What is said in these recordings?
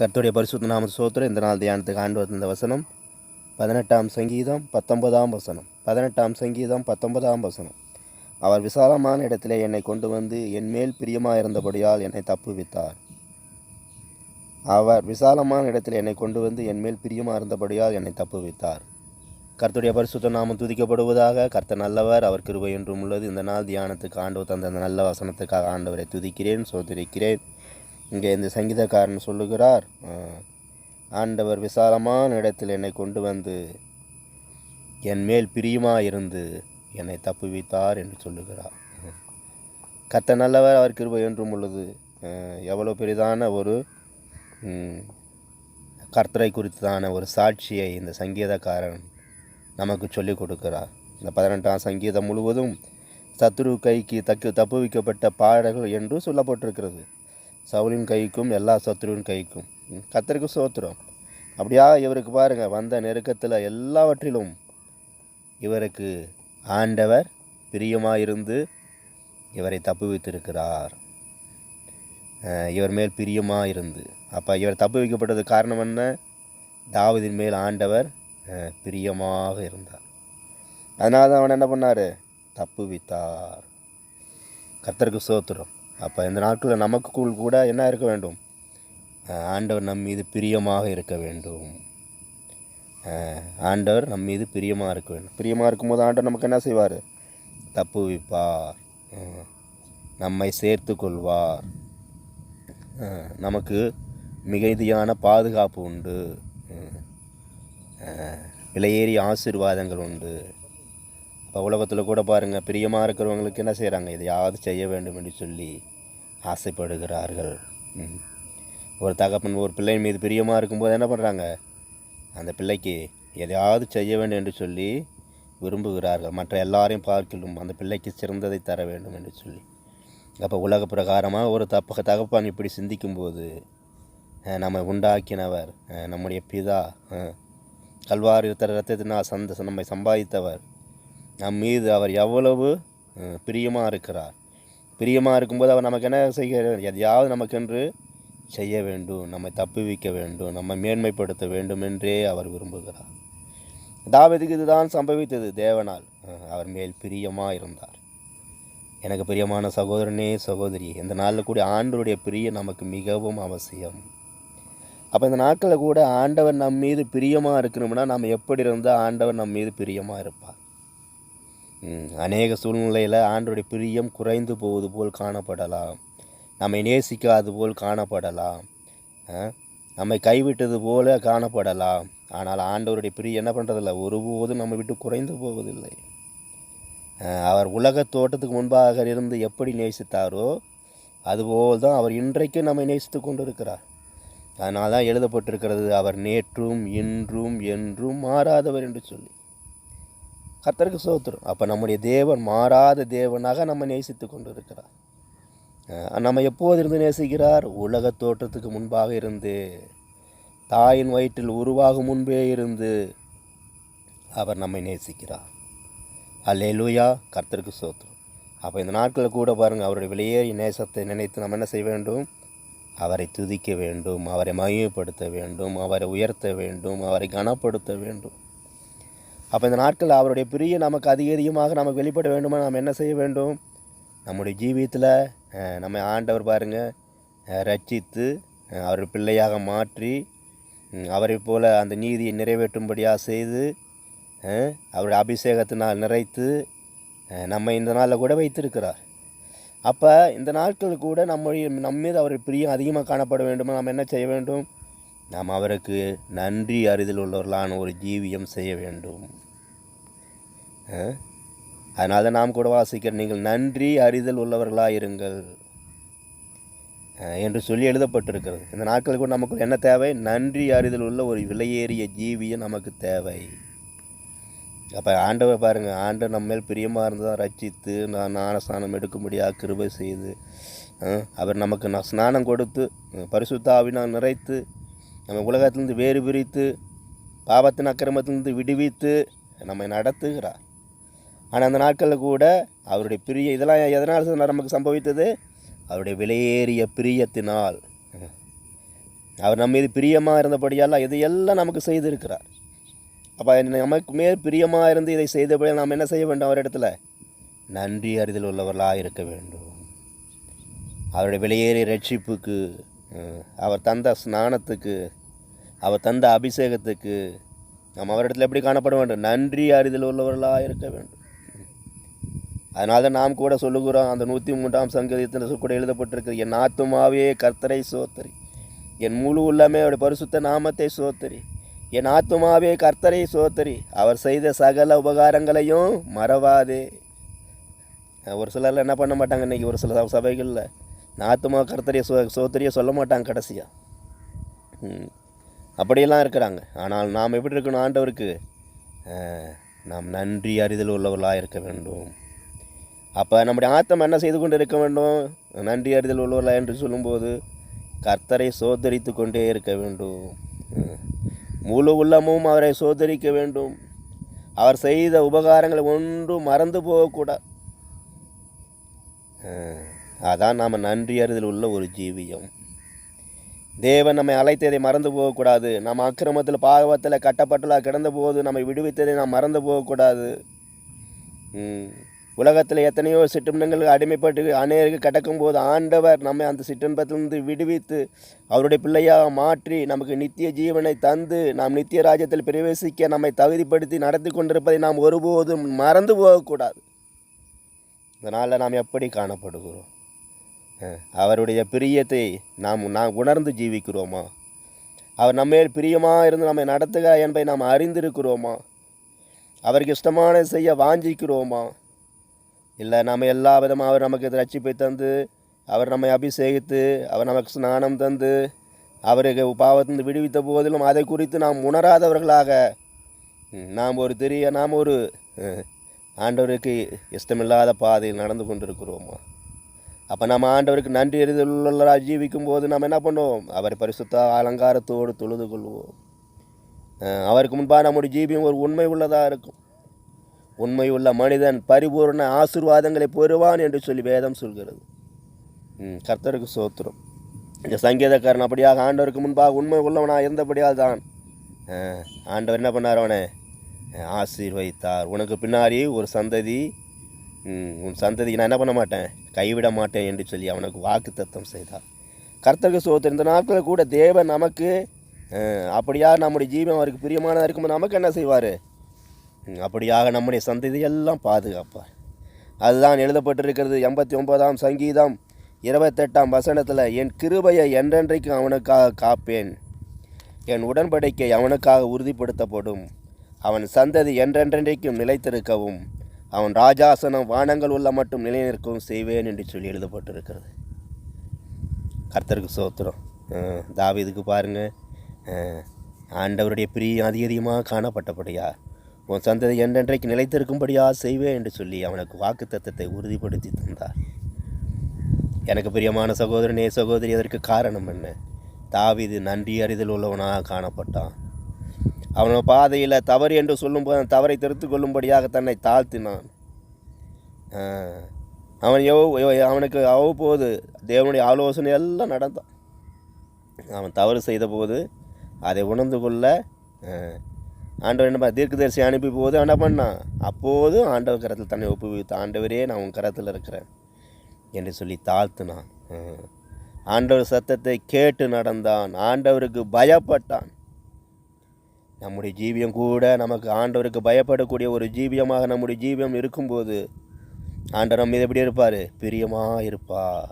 கர்த்தருடைய பரிசுத்த நாம ஸ்தோத்திரம். இந்த நாள் தியானத்துக்கு ஆண்டு வந்த வசனம் 18ஆம் சங்கீதம் 19ஆம் வசனம். 18ஆம் சங்கீதம் 19ஆம் வசனம். அவர் விசாலமான இடத்திலே என்னை கொண்டு வந்து என்மேல் பிரியமாயிருந்தபடியால் என்னை தப்புவித்தார். அவர் விசாலமான இடத்தில் என்னை கொண்டு வந்து என்மேல் பிரியமாக இருந்தபடியால் என்னை தப்புவித்தார். கர்த்தருடைய பரிசுத்த நாமம் துதிக்கப்படுவதாக. கர்த்தர் நல்லவர், அவர் கிருபை என்றும் உள்ளது. இந்த நாள் தியானத்துக்கு ஆண்டவர் தந்த அந்த நல்ல வசனத்துக்காக ஆண்டவரை துதிக்கிறேன், சோதரிக்கிறேன். இங்கே இந்த சங்கீதக்காரன் சொல்லுகிறார், ஆண்டவர் விசாலமான இடத்தில் என்னை கொண்டு வந்து என் மேல் பிரியமாக இருந்து என்னை தப்புவித்தார் என்று சொல்லுகிறார். கர்த்தர் நல்லவர், அவர் கிருபை என்றும் உள்ளது. எவ்வளோ பெரிதான ஒரு கர்த்தரை குறித்தான ஒரு சாட்சியை இந்த சங்கீதக்காரன் நமக்கு சொல்லிக் கொடுக்கிறார். இந்த 18ஆம் சங்கீதம் முழுவதும் சத்துரு கைக்கு தப்புவிக்கப்பட்ட பாடல்கள் என்று சொல்லப்பட்டிருக்கிறது. சவுலின் கைக்கும் எல்லா சத்துருவின் கைக்கும் கர்த்தருக்கு ஸ்தோத்திரம். அப்படியா இவருக்கு பாருங்கள், வந்த நெருக்கத்தில் எல்லாவற்றிலும் இவருக்கு ஆண்டவர் பிரியமாயிருந்து இவரை தப்புவித்திருக்கிறார். இவர் மேல் பிரியமாக இருந்து. அப்போ இவர் தப்பு வைக்கப்பட்டது காரணம் என்ன? தாவீதின் மேல் ஆண்டவர் பிரியமாக இருந்தார். அதனால தான் அவன் என்ன பண்ணார்? தப்புவித்தார். கர்த்தருக்கு ஸ்தோத்திரம். அப்போ இந்த நாட்களில் நமக்கு கூட என்ன இருக்க வேண்டும்? ஆண்டவர் நம் மீது பிரியமாக இருக்க வேண்டும். ஆண்டவர் நம் மீது பிரியமாக இருக்க வேண்டும். பிரியமாக இருக்கும்போது ஆண்டவர் நமக்கு என்ன செய்வார்? தப்புவிப்பார், நம்மை சேர்த்து கொள்வார், நமக்கு மிகுதியான பாதுகாப்பு உண்டு, விலையேறிய ஆசீர்வாதங்கள் உண்டு. இப்போ உலகத்தில் கூட பாருங்கள், பிரியமாக இருக்கிறவங்களுக்கு என்ன செய்கிறாங்க? எதையாவது செய்ய வேண்டும் என்று சொல்லி ஆசைப்படுகிறார்கள். ஒரு தகப்பன் ஒரு பிள்ளை மீது பிரியமாக இருக்கும்போது என்ன பண்ணுறாங்க? அந்த பிள்ளைக்கு எதையாவது செய்ய வேண்டும் என்று சொல்லி விரும்புகிறார்கள். மற்ற எல்லாரையும் பார்க்கலும் அந்த பிள்ளைக்கு சிறந்ததை தர வேண்டும் என்று சொல்லி. அப்போ உலக பிரகாரமாக ஒரு தகப்பான் இப்படி சிந்திக்கும்போது, நம்மை உண்டாக்கினவர், நம்முடைய பிதா, கல்வாரி ரத்தத்தினால் நம்மை சம்பாதித்தவர், நம் மீது அவர் எவ்வளவு பிரியமாக இருக்கிறார். பிரியமாக இருக்கும்போது அவர் நமக்கு என்ன செய்கிறார்? எதையாவது நமக்கென்று செய்ய வேண்டும், நம்மை தப்புவிக்க வேண்டும், நம்மை மேன்மைப்படுத்த வேண்டும் என்றே அவர் விரும்புகிறார். தாவீதுக்கு இதுதான் சம்பவித்தது. தேவனால் அவர் மேல் பிரியமாக இருந்தார். எனக்கு பிரியமான சகோதரனே, சகோதரி, இந்த நாளில் கூட ஆண்டவருடைய பிரியம் நமக்கு மிகவும் அவசியம். அப்போ இந்த நாட்களில் கூட ஆண்டவர் நம் மீது பிரியமாக இருக்கணும்னா நம்ம எப்படி இருந்தால் ஆண்டவர் நம் மீது பிரியமாக இருப்பார்? அநேக சூழ்நிலையில் ஆண்டவருடைய பிரியம் குறைந்து போவது போல் காணப்படலாம், நம்மை நேசிக்காது போல் காணப்படலாம், நம்மை கைவிட்டது போல காணப்படலாம். ஆனால் ஆண்டவருடைய பிரியம் என்ன பண்ணுறதில்ல? ஒருபோதும் நம்ம விட்டு குறைந்து போவதில்லை. அவர் உலக தோட்டத்துக்கு முன்பாக இருந்து எப்படி நேசித்தாரோ அதுபோல் தான் அவர் இன்றைக்கு நம்மை நேசித்து கொண்டு இருக்கிறார். அதனால தான் எழுதப்பட்டிருக்கிறது, அவர் நேற்றும் இன்றும் என்றும் மாறாதவர் என்று சொல்லி. கர்த்தருக்கு ஸ்தோத்திரம். அப்போ நம்முடைய தேவன் மாறாத தேவனாக நம்ம நேசித்து கொண்டு இருக்கிறார். நம்ம எப்போது இருந்து நேசிக்கிறார்? உலக தோற்றத்துக்கு முன்பாக இருந்து, தாயின் வயிற்றில் உருவாகும் முன்பே இருந்து அவர் நம்மை நேசிக்கிறார். அல்லேலூயா, கர்த்தருக்கு ஸ்தோத்திரம். அப்போ இந்த நாட்களில் கூட பாருங்கள், அவருடைய விலையேறிய நேசத்தை நினைத்து நம்ம என்ன செய்ய வேண்டும்? அவரை துதிக்க வேண்டும், அவரை மகிமைப்படுத்த வேண்டும், அவரை உயர்த்த வேண்டும், அவரை கனப்படுத்த வேண்டும். அப்போ இந்த நாட்களில் அவருடைய பிரியம் நமக்கு அதிகமாக நமக்கு வெளிப்பட வேண்டுமா? நாம் என்ன செய்ய வேண்டும்? நம்முடைய ஜீவியத்தில் நம்ம ஆண்டவர் பாருங்கள் ரட்சித்து அவருடைய பிள்ளையாக மாற்றி அவரை போல் அந்த நீதியை நிறைவேற்றும்படியாக செய்து அவருடைய அபிஷேகத்தினால் நிறைத்து நம்ம இந்த நாளில் கூட வைத்திருக்கிறார். அப்போ இந்த நாட்கள் கூட நம்ம மீது அவருடைய பிரியம் அதிகமாக காணப்பட வேண்டுமா? நாம் என்ன செய்ய வேண்டும்? நாம் அவருக்கு நன்றி அறிதல் உள்ளவர்களான ஒரு ஜீவியம் செய்ய வேண்டும். அதனால தான் நாம் கூட வாசிக்கிற, நீங்கள் நன்றி அறிதல் உள்ளவர்களாக இருங்கள் என்று சொல்லி எழுதப்பட்டிருக்கிறது. இந்த நாட்கள் கூட நமக்கு என்ன தேவை? நன்றி அறிதல் உள்ள ஒரு விலையேறிய ஜீவியம் நமக்கு தேவை. அப்போ ஆண்டவர் பாருங்கள், ஆண்டவர் நம்ம மேல் பிரியமாக இருந்தால் ரட்சித்து ஞானஸ்நானம் எடுக்கும்படியாக கிருபை செய்து அவர் நமக்கு ஸ்நானம் கொடுத்து பரிசுத்த ஆவியினால் நிறைத்து நம்ம உலகத்திலிருந்து வேறு பிரித்து பாவத்தின் அக்கிரமத்திலிருந்து விடுவித்து நம்மை நடத்துகிறார். ஆனால் அந்த நாட்களில் கூட அவருடைய பிரிய இதெல்லாம் எதனால் நமக்கு சம்பவித்தது? அவருடைய விலையேறிய பிரியத்தினால். அவர் நம்ம மீது பிரியமாக இருந்தபடியெல்லாம் இதையெல்லாம் நமக்கு செய்திருக்கிறார். அப்போ நமக்கு மேல் பிரியமாக இருந்து இதை செய்தபடியால் நாம் என்ன செய்ய வேண்டும்? அவரிடத்துல நன்றி அறிதல் உள்ளவர்களாக இருக்க வேண்டும். அவருடைய வெளியேறிய ரட்சிப்புக்கு, அவர் தந்த ஸ்நானத்துக்கு, அவர் தந்த அபிஷேகத்துக்கு நாம் அவரிடத்தில் எப்படி காணப்பட வேண்டும்? நன்றி அறிதல் உள்ளவர்களாக இருக்க வேண்டும். அதனால தான் நாம் கூட சொல்லுகிறோம், அந்த 103ஆம் சங்கீதத்தில் கூட எழுதப்பட்டிருக்கு, என் ஆத்துமாவே கர்த்தரை சோத்தரி, என் முழு உள்ளமே அவருடைய பரிசுத்த நாமத்தை சோத்தரி, என் ஆத்துமாவே கர்த்தரை சோத்தரி, அவர் செய்த சகல உபகாரங்களையும் மறவாதே. ஒரு சிலரில் என்ன பண்ண மாட்டாங்க, இன்றைக்கி ஒரு சில சபைகளில் ஆத்துமா கர்த்தரை சோத்தரியை சொல்ல மாட்டாங்க கடைசியாக. அப்படியெல்லாம் இருக்கிறாங்க. ஆனால் நாம் எப்படி இருக்கணும்? ஆண்டவருக்கு நாம் நன்றி அறிதல் உள்ளவர்களாக இருக்க வேண்டும். அப்போ நம்முடைய ஆத்மா என்ன செய்து கொண்டு இருக்க வேண்டும்? நன்றி அறிதல் உள்ளவர்களா என்று சொல்லும்போது கர்த்தரை சோதரித்து கொண்டே இருக்க வேண்டும். முழு உள்ளமும் அவரை சோதரிக்க வேண்டும். அவர் செய்த உபகாரங்களை ஒன்றும் மறந்து போகக்கூடாது. அதான் நாம் நன்றி அறிதல் உள்ள ஒரு ஜீவியம். தேவன் நம்மை அழைத்ததை மறந்து போகக்கூடாது. நம்ம அக்கிரமத்தில் பாவத்தில் கட்டப்பட்டுள்ளாக கிடந்த போது நம்மை விடுவித்ததை நாம் மறந்து போகக்கூடாது. உலகத்தில் எத்தனையோ சிற்றின்பங்களுக்கு அடிமைப்பட்டு அநேருக்கு கிடக்கும்போது ஆண்டவர் நம்மை அந்த சிற்றின்பத்திலிருந்து விடுவித்து அவருடைய பிள்ளையாக மாற்றி நமக்கு நித்திய ஜீவனை தந்து நாம் நித்திய ராஜ்யத்தில் பிரவேசிக்க நம்மை தகுதிப்படுத்தி நடத்தி கொண்டிருப்பதை நாம் ஒருபோதும் மறந்து போகக்கூடாது. அதனால் நாம் எப்படி காணப்படுகிறோம்? அவருடைய பிரியத்தை நாம் உணர்ந்து ஜீவிக்கிறோமா? அவர் நம்மேல் பிரியமாக இருந்து நம்மை நடத்துகிறார் என்பதை நாம் அறிந்திருக்கிறோமா? அவருக்கு இஷ்டமான செய்ய வாஞ்சிக்கிறோமா? இல்லை நாம் எல்லா விதமாக அவர் நமக்கு ரட்சிப்பை தந்து அவர் நம்மை அபிஷேகித்து அவர் நமக்கு ஸ்நானம் தந்து அவருக்கு பாவத்திலிருந்து விடுவித்த போதிலும் அதை குறித்து நாம் உணராதவர்களாக நாம் ஒரு ஆண்டவருக்கு இஷ்டமில்லாத பாதையில் நடந்து கொண்டிருக்கிறோமா? அப்போ நம்ம ஆண்டவருக்கு நன்றி அறிதல் ஜீவிக்கும் போது நம்ம என்ன பண்ணுவோம்? அவரை பரிசுத்த அலங்காரத்தோடு தொழுது கொள்வோம். அவருக்கு முன்பாக நம்முடைய ஜீவியம் ஒரு உண்மை உள்ளதாக இருக்கும். உண்மை உள்ள மனிதன் பரிபூர்ண ஆசீர்வாதங்களை பெறுவான் என்று சொல்லி வேதம் சொல்கிறது. கர்த்தருக்கு ஸ்தோத்திரம். இந்த சங்கீதக்காரன் அப்படியாக ஆண்டவருக்கு முன்பாக உண்மை உள்ளவனாக இருந்தபடியால் தான் ஆண்டவர் என்ன பண்ணார்? அவனை ஆசீர்வதித்தார். உனக்கு பின்னாடி ஒரு சந்ததி, உன் சந்ததிக்கு நான் என்ன பண்ண மாட்டேன், கைவிட மாட்டேன் என்று சொல்லி அவனுக்கு வாக்குத்தத்தம் செய்தார். கர்த்தருக்கு ஸ்தோத்திரம். இந்த நாட்களில் கூட தேவன் நமக்கு அப்படியாக நம்முடைய ஜீவன் அவருக்கு பிரியமானதாக இருக்கும்போது நமக்கு என்ன செய்வார்? அப்படியாக நம்முடைய சந்ததியெல்லாம் பாதுகாப்பார். அதுதான் எழுதப்பட்டிருக்கிறது 89ஆம் சங்கீதம் 28ஆம் வசனத்தில், என் கிருபையை என்றென்றைக்கும் அவனுக்காக காப்பேன், என் உடன்படிக்கை அவனுக்காக உறுதிப்படுத்தப்படும், அவன் சந்ததி என்றென்றைக்கும் நிலைத்திருக்கவும் அவன் ராஜாசனம் வானங்கள் உள்ள மட்டும் நிலைநிற்கவும் செய்வேன் என்று சொல்லி எழுதப்பட்டிருக்கிறது. கர்த்தருக்கு ஸ்தோத்திரம். தாவீதுக்கு பாருங்கள், ஆண்டவருடைய பிரியம் அதிகமாக காணப்பட்டபடியா உன் சந்ததி என்றென்றைக்கு நிலைத்திருக்கும்படியா செய்வேன் என்று சொல்லி அவனுக்கு வாக்குத்தத்தத்தை உறுதிப்படுத்தி தந்தார். எனக்கு பிரியமான சகோதரனே சகோதரி, அதற்கு காரணம் என்ன? தாவீது நன்றி அறிதல் உள்ளவனாக காணப்பட்டான். அவனோட பாதையில் தவறு என்று சொல்லும்போது தவறை திருத்து கொள்ளும்படியாக தன்னை தாழ்த்தினான். அவனுக்கு அவ்வப்போது தேவனுடைய ஆலோசனை எல்லாம் நடந்தான். அவன் தவறு செய்த போது அதை உணர்ந்து கொள்ள ஆண்டவர் என்ன தீர்க்கதரிசி அனுப்பி போது என்ன பண்ணான்? அப்போது ஆண்டவர் கரத்தில் தன்னை ஒப்புவித்து, ஆண்டவரே நான் உன் கரத்தில் இருக்கிறேன் என்று சொல்லி தாழ்த்தினான். ஆண்டவர் சத்தத்தை கேட்டு நடந்தான். ஆண்டவருக்கு பயப்பட்டான். நம்முடைய ஜீவியம் கூட நமக்கு ஆண்டவருக்கு பயப்படக்கூடிய ஒரு ஜீவியமாக நம்முடைய ஜீவியம் இருக்கும்போது ஆண்டவர் நம்ம எப்படி இருப்பார்? பிரியமாக இருப்பார்.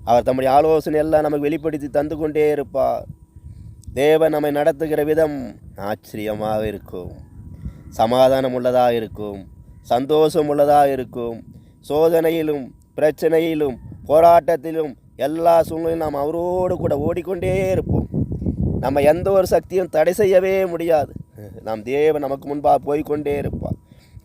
அவர் தம்முடைய ஆலோசனை எல்லாம் நமக்கு வெளிப்படுத்தி தந்து கொண்டே இருப்பார். தேவன் நம்மை நடத்துகிற விதம் ஆச்சரியமாக இருக்கும், சமாதானம் உள்ளதாக இருக்கும், சந்தோஷம் உள்ளதாக இருக்கும். சோதனையிலும் பிரச்சனையிலும் போராட்டத்திலும் எல்லா சூழ்நிலையும் நாம் அவரோடு கூட ஓடிக்கொண்டே இருப்போம். நம்ம எந்த ஒரு சக்தியும் தடை செய்யவே முடியாது. நாம் தேவன் நமக்கு முன்பாக போய்கொண்டே இருப்பார்.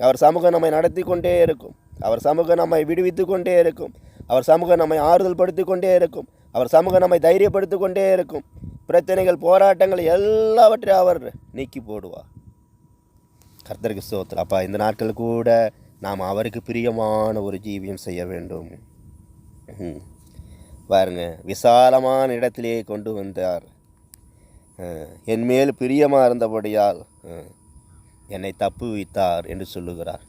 அவர் சமூகம் நம்மை நடத்தி கொண்டே இருக்கும். அவர் சமூகம் நம்மை விடுவித்து கொண்டே இருக்கும். அவர் சமூகம் நம்மை ஆறுதல் படுத்தி கொண்டே இருக்கும். அவர் சமூகம் நம்மை தைரியப்படுத்தி கொண்டே இருக்கும். பிரச்சனைகள் போராட்டங்கள் எல்லாவற்றையும் அவர் நீக்கி போடுவார். கர்த்தருக்கு ஸ்தோத்திரம். அப்பா, இந்த நாட்கள் கூட நாம் அவருக்கு பிரியமான ஒரு ஜீவியம் செய்ய வேண்டும். பாருங்க, விசாலமான இடத்திலே கொண்டு வந்தார். என் மேல் பிரியமாக இருந்தபடியால் என்னை தப்புவித்தார் என்று சொல்லுகிறார்.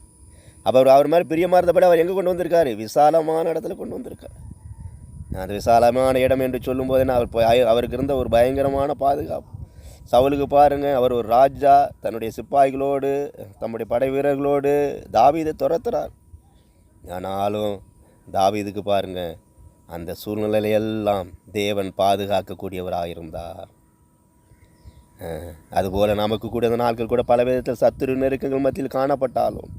அப்போ அவர் மாதிரி பிரியமாக இருந்தபடி அவர் எங்கே கொண்டு வந்திருக்காரு? விசாலமான இடத்துல கொண்டு வந்திருக்கார். அந்த விசாலமான இடம் என்று சொல்லும்போது அவருக்கு இருந்த ஒரு பயங்கரமான பாதுகாப்பு. சவுலுக்கு பாருங்கள், அவர் ஒரு ராஜா, தன்னுடைய சிப்பாய்களோடு தம்முடைய படை வீரர்களோடு தாவீதை துரத்துறார். ஆனாலும் தாவீதுக்கு பாருங்கள், அந்த சூழ்நிலையெல்லாம் தேவன் பாதுகாக்கக்கூடியவராக இருந்தார். அதுபோல் நமக்கு கூட இந்த நாட்கள் கூட பல விதத்தில் சத்துரு நெருக்கங்கள் மத்தியில் காணப்பட்டாலும்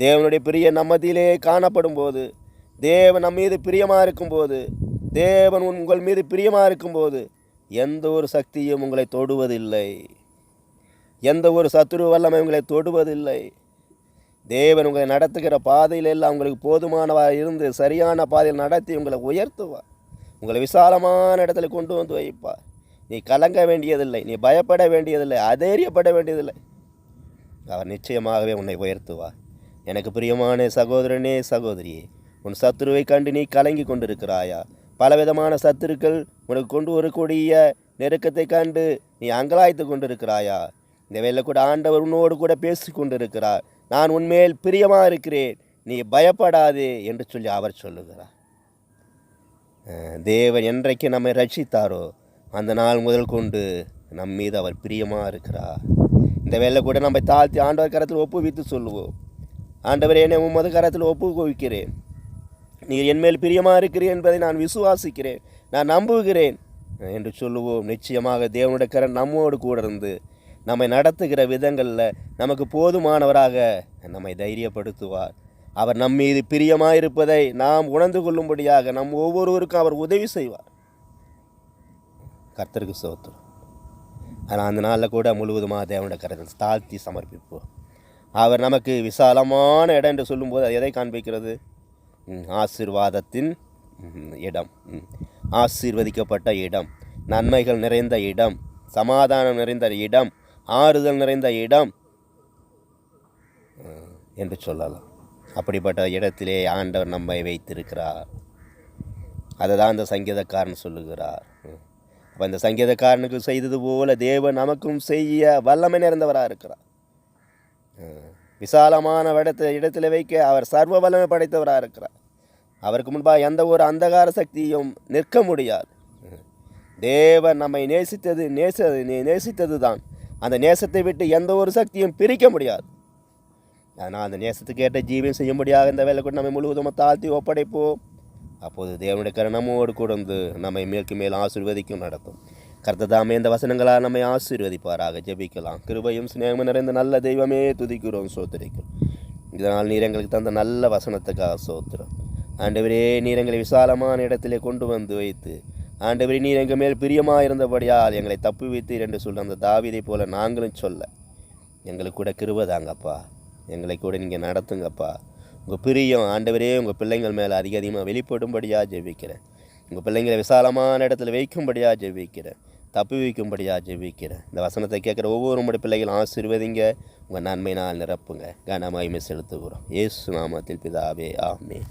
தேவனுடைய பிரிய நம்மத்திலே காணப்படும் போது, தேவன் நம் மீது பிரியமாக இருக்கும்போது, தேவன் உங்கள் மீது பிரியமாக இருக்கும்போது எந்த ஒரு சக்தியும் உங்களை தொடுவதில்லை. எந்த ஒரு சத்துரு வல்லமை உங்களை தொடுவதில்லை. தேவன் உங்களை நடத்துகிற பாதையில் எல்லாம் உங்களுக்கு போதுமானவாக இருந்து சரியான பாதையில் நடத்தி உங்களை உயர்த்துவார். உங்களை விசாலமான இடத்துல கொண்டு வந்து வைப்பார். நீ கலங்க வேண்டியதில்லை, நீ பயப்பட வேண்டியதில்லை, அதைரியப்பட வேண்டியதில்லை. அவர் நிச்சயமாகவே உன்னை உயர்த்துவார். எனக்கு பிரியமான சகோதரனே, சகோதரியே, உன் சத்துருவை கண்டு நீ கலங்கி கொண்டிருக்கிறாயா? பலவிதமான சத்துருக்கள் உனக்கு கொண்டு வரக்கூடிய நெருக்கத்தை கண்டு நீ அங்கலாய்த்து கொண்டிருக்கிறாயா? இந்த வேளை கூட ஆண்டவர் உன்னோடு கூட பேசி கொண்டிருக்கிறார். நான் உன்மேல் பிரியமாக இருக்கிறேன், நீ பயப்படாதே என்று சொல்லி அவர் சொல்லுகிறார். தேவன் என்றைக்கு நம்மை ரட்சித்தாரோ அந்த நாள் முதல் கொண்டு நம் மீது அவர் பிரியமாக இருக்கிறார். இந்த வேளை கூட நம்மை தாழ்த்தி ஆண்டவர் கரத்தில் ஒப்புவித்து சொல்லுவோம். ஆண்டவரே, என்னை உமது கரத்தில் ஒப்புவிக்கிறேன். நீர் என்மேல் பிரியமாக இருக்கிறேன் என்பதை நான் விசுவாசிக்கிறேன், நான் நம்புகிறேன் என்று சொல்லுவோம். நிச்சயமாக தேவனுடைய கரம் நம்மோடு கூட இருந்து நம்மை நடத்துகிற விதங்களில் நமக்கு போதுமானவராக நம்மை தைரியப்படுத்துவார். அவர் நம் மீது பிரியமாக இருப்பதை நாம் உணர்ந்து கொள்ளும்படியாக நம் ஒவ்வொருவருக்கும் அவர் உதவி செய்வார். கர்த்தருக்கு ஸ்தோத்திரம். ஆனால் அந்த நாளில் கூட முழுவதுமாக தேவனுடைய கரத்தில் தாழ்த்தி சமர்ப்பிப்போம். அவர் நமக்கு விசாலமான இடம் என்று சொல்லும்போது அது எதை காண்பிக்கிறது? ஆசீர்வாதத்தின் இடம், ஆசீர்வதிக்கப்பட்ட இடம், நன்மைகள் நிறைந்த இடம், சமாதானம் நிறைந்த இடம், ஆறுதல் நிறைந்த இடம் என்று சொல்லலாம். அப்படிப்பட்ட இடத்திலே ஆண்டவர் நம்மை வைத்திருக்கிறார். அதை தான் இந்த சங்கீதக்காரன் சொல்லுகிறார். அப்போ இந்த சங்கீதக்காரனுக்கு செய்தது போல தேவன் நமக்கும் செய்ய வல்லமை நிறைந்தவராக இருக்கிறார். விசாலமான இடத்தில் வைக்க அவர் சர்வ வல்லமை படைத்தவராக இருக்கிறார். அவருக்கு முன்பாக எந்த ஒரு அந்தகார சக்தியும் நிற்க முடியாது. தேவன் நம்மை நேசித்தது தான். அந்த நேசத்தை விட்டு எந்த ஒரு சக்தியும் பிரிக்க முடியாது. ஆனால் அந்த நேசத்துக்கு ஏற்ற ஜீவியம் செய்யும்படியாக இந்த வேலை கூட நம்மை முழுவதும் தாழ்த்தி ஒப்படைப்போம். அப்போது தேவனுடைய கரம் நம்மோடு கூர்ந்து நம்மை மேற்கு மேல் ஆசீர்வதிக்கும் நடத்தும். கர்த்ததாமே இந்த வசனங்களால் நம்மை ஆசீர்வதிப்பாராக. ஜெபிக்கலாம். கிருபையும் சிநேகமும் நிறைந்த நல்ல தெய்வமே, துதிக்கிறோம், சோத்திரிக்கிறோம். இதனால் நீர் எங்களுக்கு தந்த நல்ல வசனத்துக்காக சோத்திரம். ஆண்டவரே, நீர் எங்களை விசாலமான இடத்திலே கொண்டு வந்து வைத்து, ஆண்டவரே, நீர் எங்கள் மேல் பிரியமாக இருந்தபடியால் எங்களை தப்புவித்தீர் என்று சொல்ல அந்த தாவீதை போல நாங்களும் சொல்ல எங்களுக்கு கூட கிருபை தாங்கப்பா. எங்களை கூட நீங்கள் நடத்துங்கப்பா. உங்கள் பிரியம் ஆண்டவரே உங்கள் பிள்ளைங்கள் மேலே அதிகமாக வெளிப்படும்படியாக ஜெபிக்கிறேன். உங்கள் பிள்ளைங்களை விசாலமான இடத்துல வைக்கும்படியாக ஜெபிக்கிறேன், தப்பி வைக்கும்படியாக ஜெபிக்கிறேன். இந்த வசனத்தை கேட்குற ஒவ்வொரு உங்களுடைய பிள்ளைகளும் ஆசீர்வதிங்க, உங்கள் நன்மை நாள் நிரப்புங்க. கனமகிமை செலுத்துகிறோம். இயேசு நாமத்தில் பிதாவே, ஆமென்.